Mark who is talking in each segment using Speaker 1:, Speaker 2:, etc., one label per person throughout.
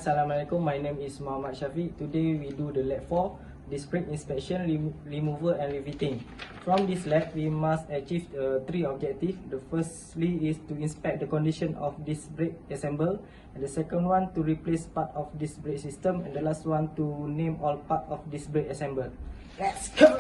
Speaker 1: Assalamualaikum, my name is Muhammad SHAFIQ. Today we do the lab 4, disc brake inspection, removal and refitting. From this lab, we must achieve 3 objectives. The firstly is to inspect the condition of disc brake assemble, and the second one to replace part of disc brake system, and the last one to name all part of disc brake assemble. Let's go!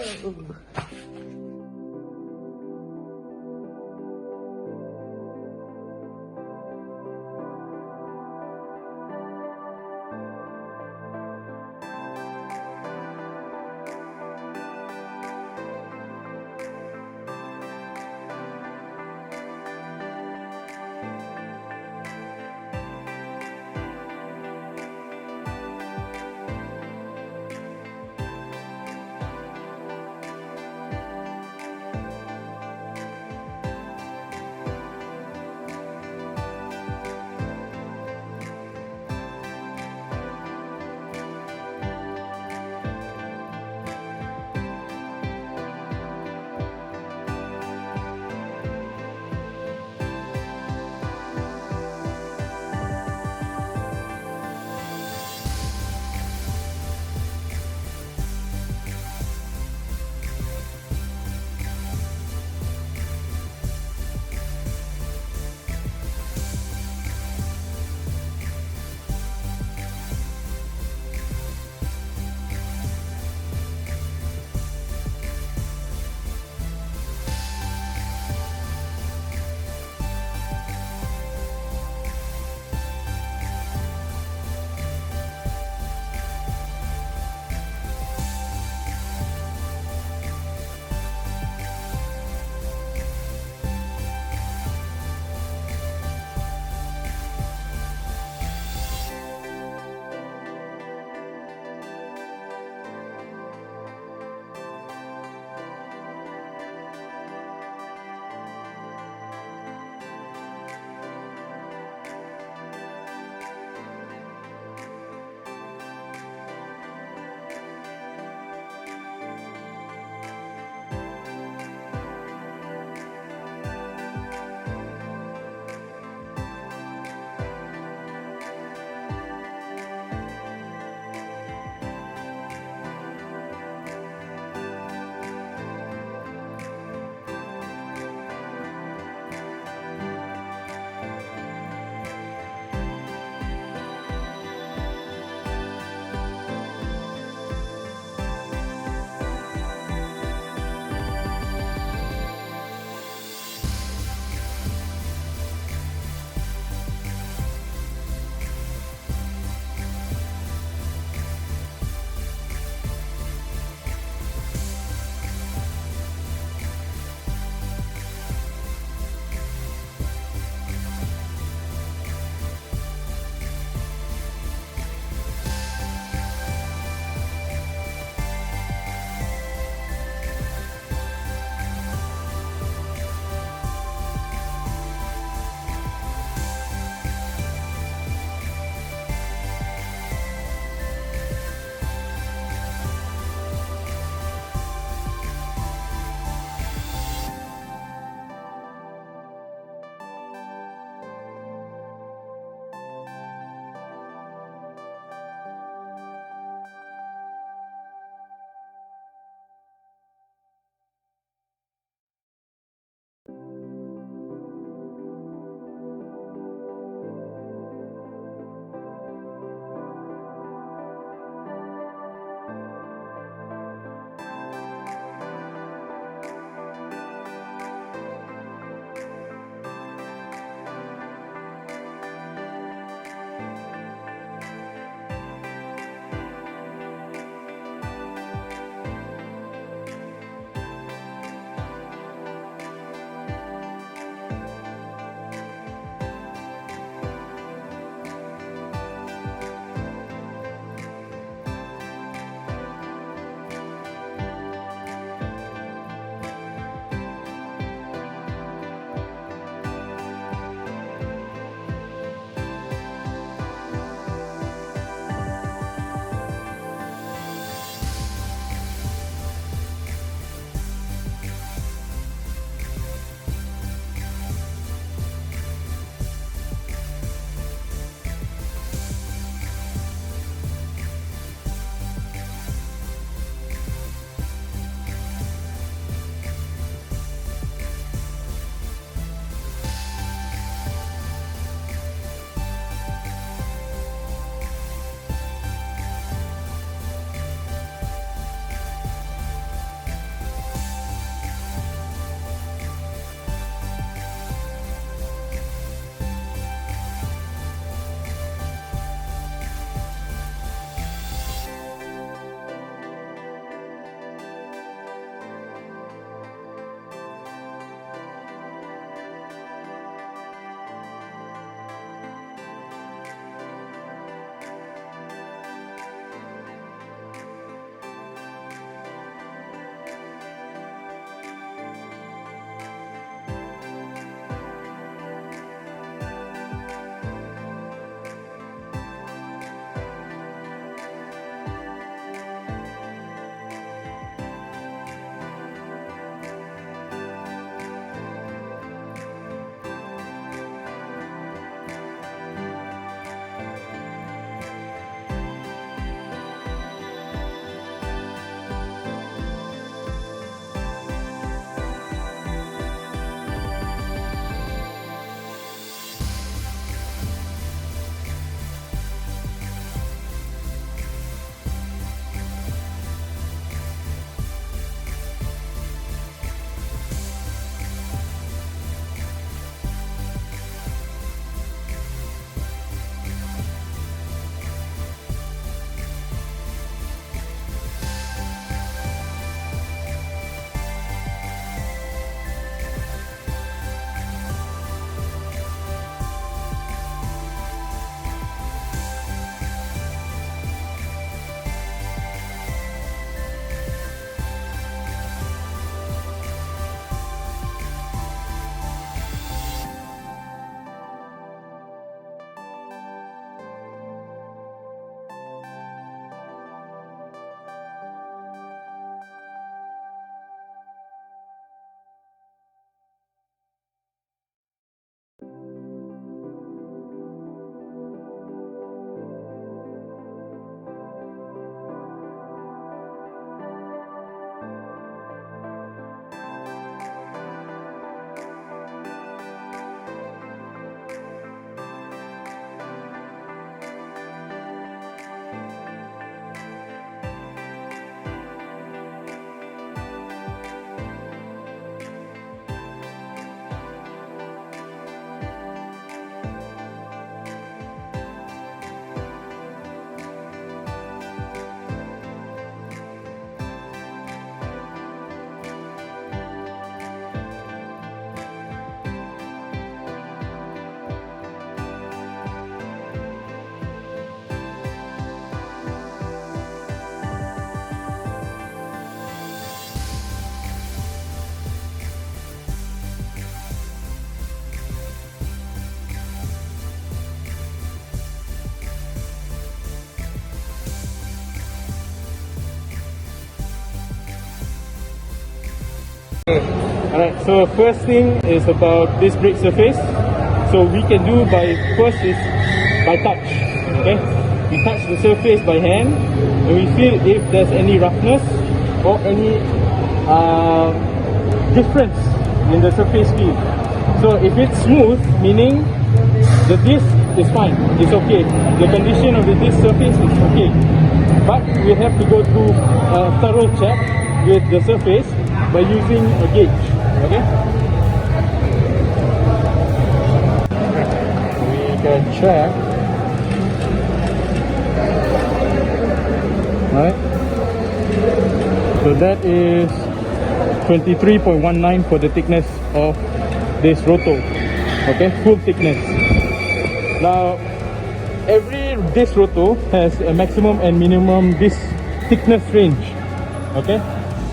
Speaker 2: Alright, so first thing is about this brake surface. So we can do first is by touch. Okay, we touch the surface by hand and we feel if there's any roughness or any difference in the surface feel. So if it's smooth, meaning the disc is fine, it's okay. The condition of the disc surface is okay. But we have to go through a thorough check with the surface by using a gauge. Okay? We can check. Alright. So that is 23.19 for the thickness of this rotor. Okay, full thickness. Now, every disc rotor has a maximum and minimum disc thickness range. Okay,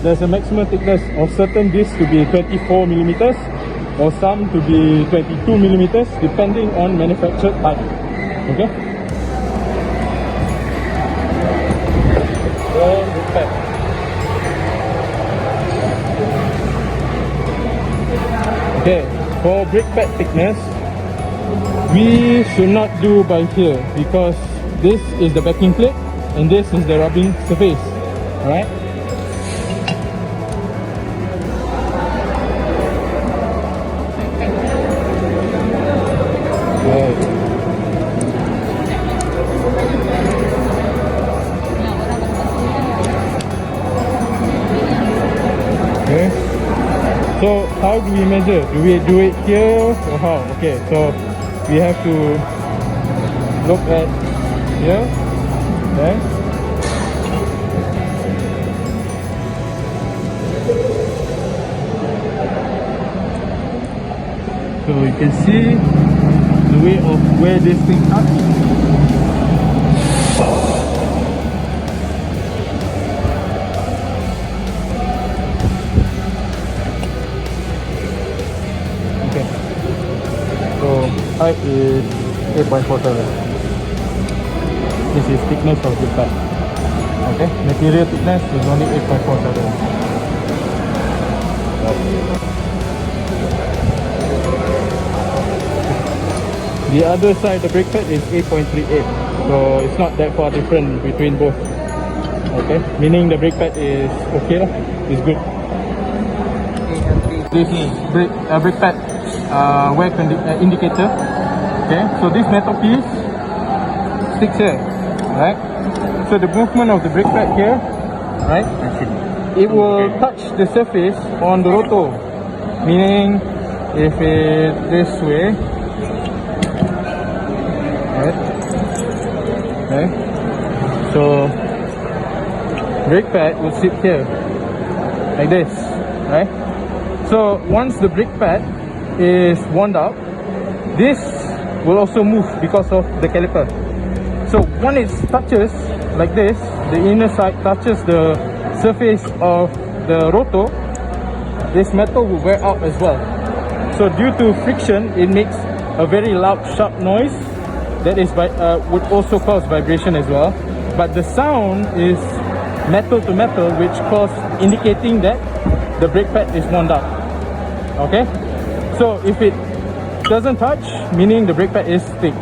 Speaker 2: there's a maximum thickness of certain discs to be 24 millimeters or some to be 22 millimeters depending on manufactured type. Okay. Then brake pad. Okay, for brake pad thickness, we should not do by here because this is the backing plate and this is the rubbing surface. Alright. Okay. So how do we measure? Do we do it here or how? Okay, so we have to look at here. Okay. So you can see the way of where this thing touches. Height is 8.47. This is thickness of the pad. Okay, material thickness is only 8.47. The other side, the brake pad is 8.38. So it's not that far different between both. Okay, meaning the brake pad is okay lah. It's good. This brake pad wear indicator. Okay, so this metal piece sticks here, right? So the movement of the brake pad here, right? It will touch the surface on the rotor, meaning if it this way, right? Okay, so brake pad will sit here like this, right? So once the brake pad is worn out, this will also move because of the caliper. So when it touches like this, the inner side touches the surface of the rotor, this metal will wear out as well. So due to friction, it makes a very loud sharp noise that is would also cause vibration as well. But the sound is metal to metal, which indicating that the brake pad is worn out. Okay, so if it doesn't touch, meaning the brake pad is thick,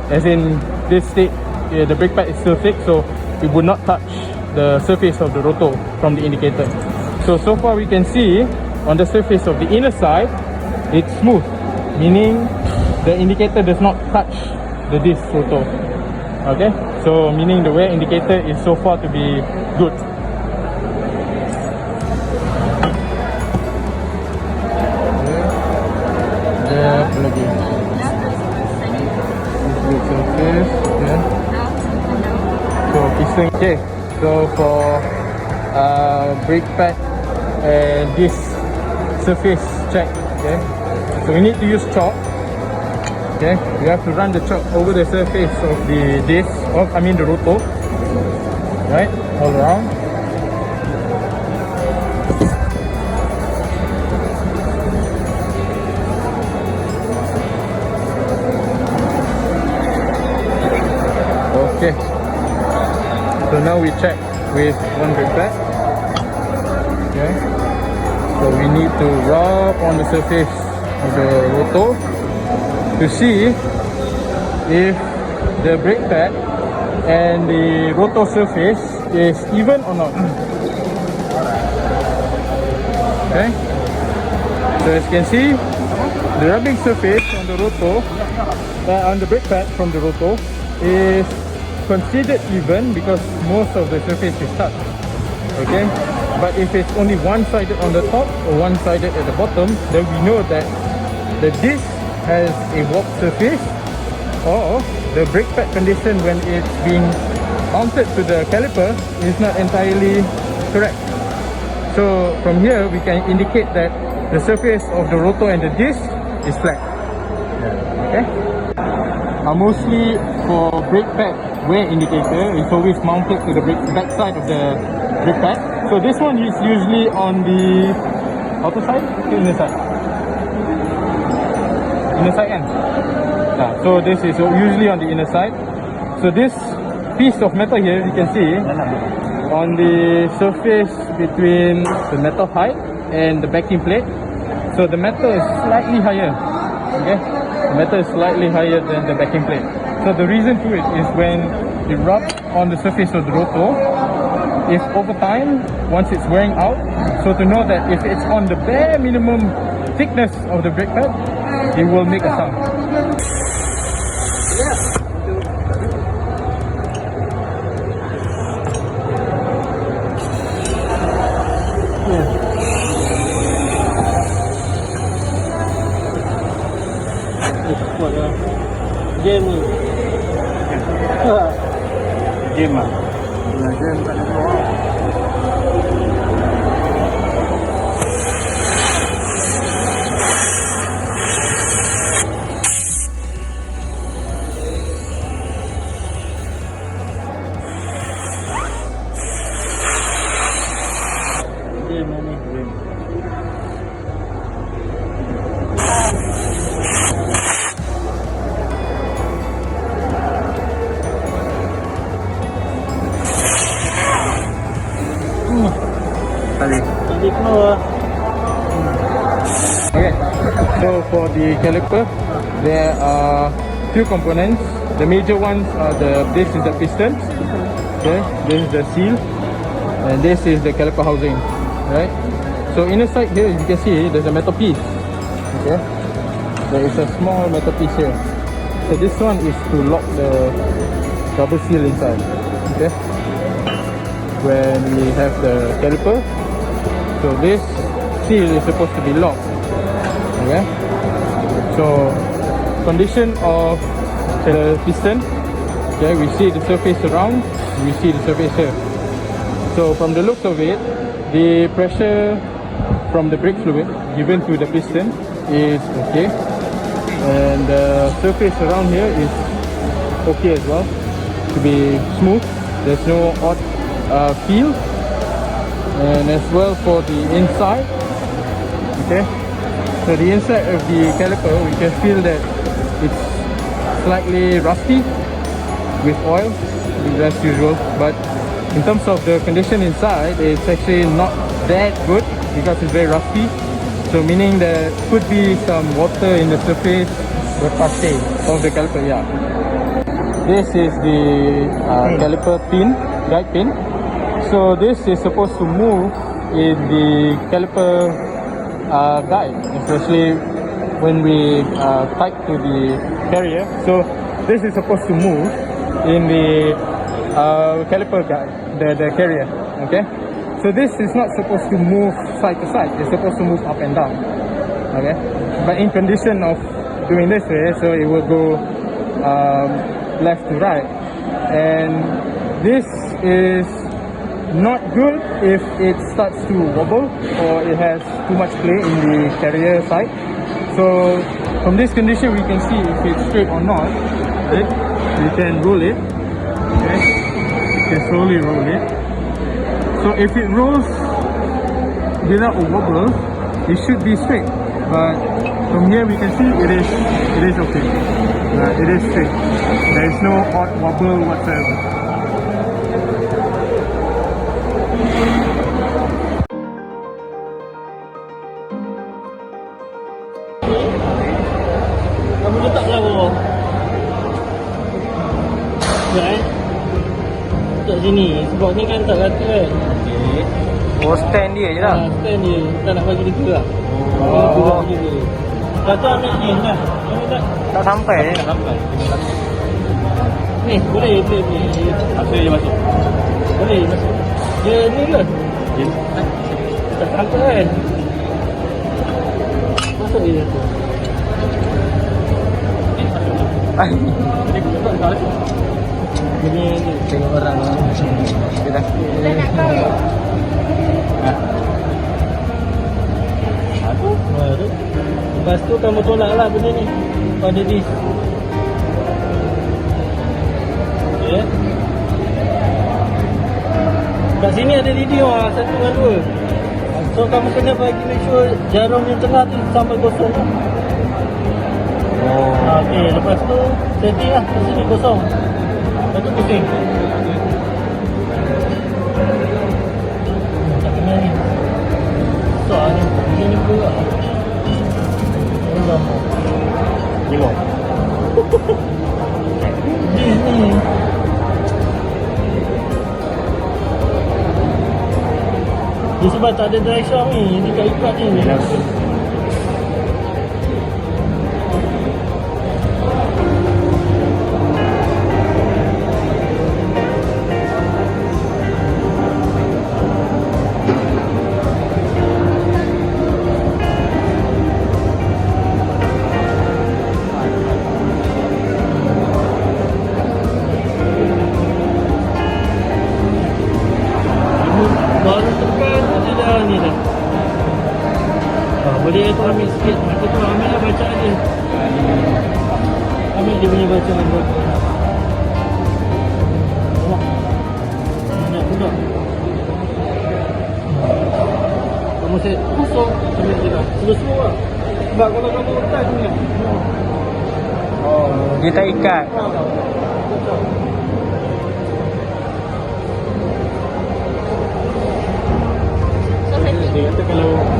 Speaker 2: as in this state, the brake pad is still thick, so it would not touch the surface of the rotor from the indicator. So far we can see on the surface of the inner side, it's smooth, meaning the indicator does not touch the disc rotor. Okay, so meaning the wear indicator is so far to be good. Lagi surface, okay. So piston, okay. So for brake pad and this surface check, okay. So we need to use chalk. Okay, we have to run the chalk over the surface of the disc, the rotor, right, all around. Okay, so now we check with one brake pad. Okay, So we need to rub on the surface of the rotor to see if the brake pad and the rotor surface is even or not. Okay, so as you can see, the rubbing surface on the rotor, on the brake pad from the rotor is considered even because most of the surface is touched. Okay, but if it's only one-sided on the top or one-sided at the bottom, then we know that the disc has a warped surface, or the brake pad condition when it's being mounted to the caliper is not entirely correct. So from here we can indicate that the surface of the rotor and the disc is flat. Okay. Mostly for brake pad wear indicator, it's always mounted to the back side of the brake pad. So this one is usually on the outer side or inner side? Inner side kan? So this is usually on the inner side. So this piece of metal here, you can see on the surface between the metal height and the backing plate. So the metal is slightly higher. Okay, the metal is slightly higher than the backing plate. So the reason to it is when it rubs on the surface of the rotor, if over time, once it's wearing out, so to know that if it's on the bare minimum thickness of the brake pad, it will make a sound.
Speaker 1: Game ni.
Speaker 3: Game lah. Game tak ada keluar. Game ni. Game. Tadi keluar.
Speaker 2: Okay, so for the caliper, there are two components. The major ones are this is the piston, okay, this is the seal, and this is the caliper housing, right? So inside here, as you can see, there's a metal piece. Okay, there is a small metal piece here. So this one is to lock the rubber seal inside. Okay, when we have the caliper, so this seal is supposed to be locked. Okay, so condition of the piston, okay, we see the surface around, we see the surface here. So from the looks of it, the pressure from the brake fluid given to the piston is okay, and the surface around here is okay as well, to be smooth. There's no odd feel, and as well for the inside, okay, so the inside of the caliper, we can feel that it's slightly rusty with oil, as usual, but in terms of the condition inside, it's actually not that good because it's very rusty, so meaning there could be some water in the surface of the caliper. Yeah, this is the caliper pin, guide pin. So this is supposed to move in the caliper guide, especially when we tight to the carrier. So this is supposed to move in the caliper guide, the carrier. Okay, so this is not supposed to move side to side, it's supposed to move up and down. Okay, but in condition of doing this way, so it will go left to right, and this is not good if it starts to wobble or it has too much play in the carrier side. So from this condition, we can see if it's straight or not. Right? We can roll it. Okay, you can slowly roll it. So if it rolls without a wobble, it should be straight. But from here we can see it is okay. It is straight. There is no odd wobble whatsoever.
Speaker 3: sini. Sebab ni kan tak rata kan.
Speaker 2: Oh, stand dia je lah.
Speaker 3: Stand dia. Tak nak bagi dia lah.
Speaker 2: Oh.
Speaker 3: Kata ambil ni lah. Ambil tak?
Speaker 2: Tak sampai je.
Speaker 3: Tak sampai. Ni, boleh. Apa dia masuk? Boleh masuk. Dia ni ke? Dia tak sampai kan? Masuk dia tu. Ini tengok orang lah. Dia dah.
Speaker 4: Dah nak kau.
Speaker 3: Lepas tu kamu tolak lah benda ni pada disk. Okay. Kat sini ada video lah, 1 dan 2. So kamu kena bagi make sure jarum yang tengah tu sampai kosong lah. Okay, lepas tu setting lah kat sini kosong. Lepas tu pusing. Tak kena ni. Besar ni. Ini pula. Lima. Ni. Dia sebab tak ada dry shock ni. Dia kat ikat ni. Boleh tu ambil sikit. Aku tu ambil lah bacaan dia. Ambil dia punya bacaan dia. Banyak juga. Kamu set kosong sambil je lah. Slow lah. Sebab kalau kamu letak ni kan.
Speaker 2: Dia tak ikat.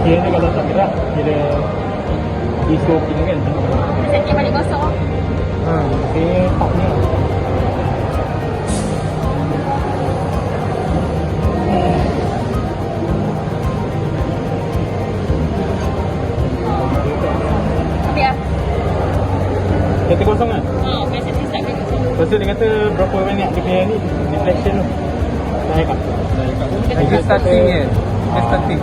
Speaker 2: Dia kata kalau tak gerak, kira disco punya kan.
Speaker 4: Sakit balik kosong.
Speaker 2: Dia top ni.
Speaker 4: Habis lah.
Speaker 2: Kata kosong kan?
Speaker 4: Biasa dia start kan kosong.
Speaker 2: Lepas tu dia kata berapa minit dia punya ni, deflection tu. Dah ikat. Dia starting je. Dia starting.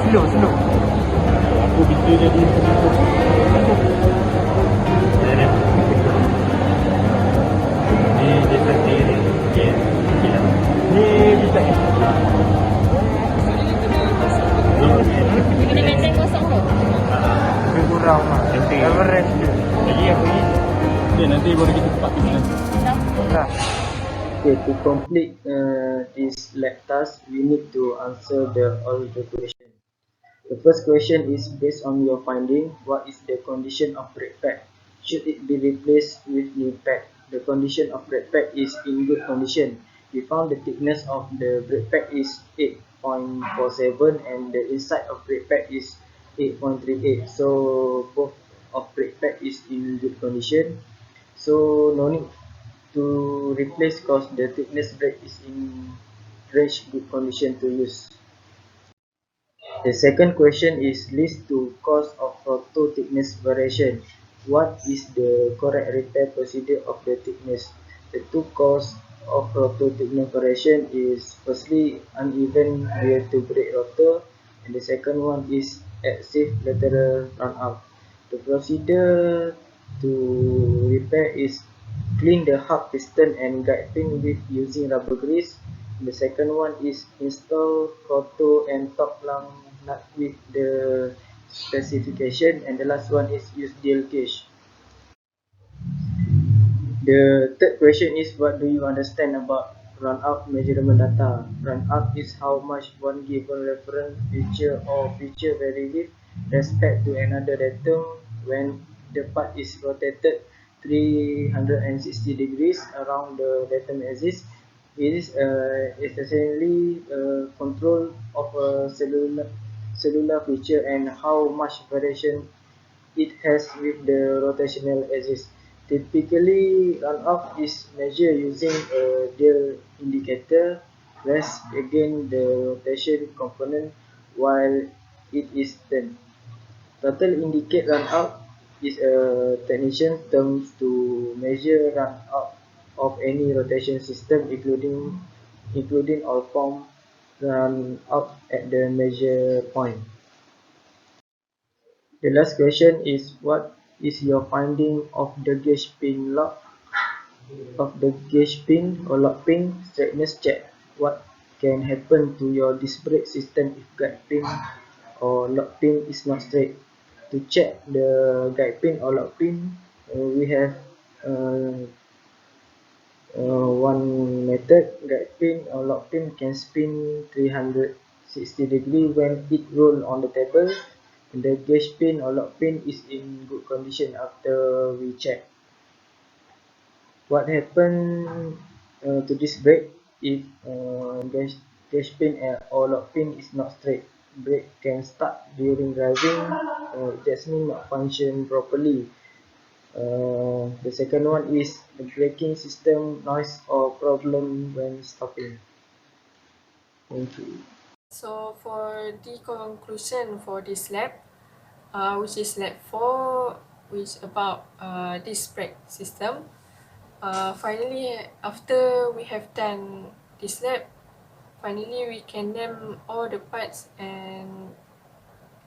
Speaker 2: Slow. Aku bisa jadi macam ni dia starting ni. Okay. Ni bisa ni.
Speaker 4: Kena maintain kosong tu.
Speaker 2: Lebih kurang lah. Average je. Jadi aku ni. Okay, nanti boleh kita cepat ni. Dah.
Speaker 1: Okay, to complete this lab task, we need to answer all the questions. The first question is based on your finding. What is the condition of brake pad? Should it be replaced with new pad? The condition of brake pad is in good condition. We found the thickness of the brake pad is 8.47 and the inside of brake pad is 8.38. So both of brake pad is in good condition. So no need to replace because the thickness brake is in range good condition to use. The second question is list to cause of rotor thickness variation. What is the correct repair procedure of the thickness? The two cause of rotor thickness variation is firstly uneven rear to brake rotor, and the second one is excessive lateral run out. The procedure to repair is clean the hub piston and guide pin with using rubber grease. The second one is install rotor and top lung nut with the specification, and the last one is use DL cage. The third question is what do you understand about runoff measurement data? Runoff is how much one given reference feature or feature vary with respect to another datum when the part is rotated 360 degrees around the datum axis. It is essentially control of a cellular feature and how much variation it has with the rotational axis. Typically, runoff is measured using a dial indicator pressed against the rotation component while it is turned. Total indicate runout is a technician term to measure runout of any rotation system, including all form runout at the measure point. The last question is, what is your finding of the gauge pin or lock pin straightness check? What can happen to your disc brake system if guide pin or lock pin is not straight? To check the guide pin or lock pin, we have uh, one method. Guide pin or lock pin can spin 360 degrees when it roll on the table. The gauge pin or lock pin is in good condition after we check. What happened to this brake if gauge pin or lock pin is not straight? Brake can start during driving. It does not function properly. The second one is the braking system noise or problem when stopping. Thank you.
Speaker 5: So for the conclusion for this lab, which is lab 4, which about this brake system. Finally, after we have done this lab, finally we can name all the parts and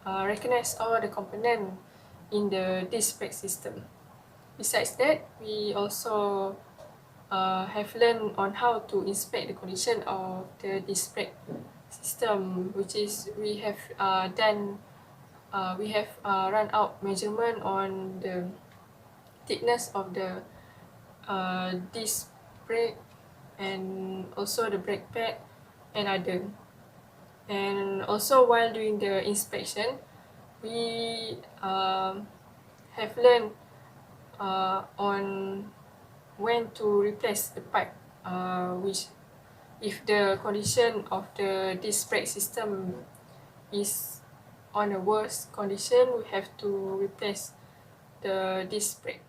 Speaker 5: recognize all the components in the disc brake system. Besides that, we also have learned on how to inspect the condition of the disc brake system, which is we have run out measurement on the thickness of the disc brake and also the brake pad and other. And also while doing the inspection, we have learned on when to replace the pipe, which if the condition of the disc brake system is on a worse condition, we have to replace the disc brake.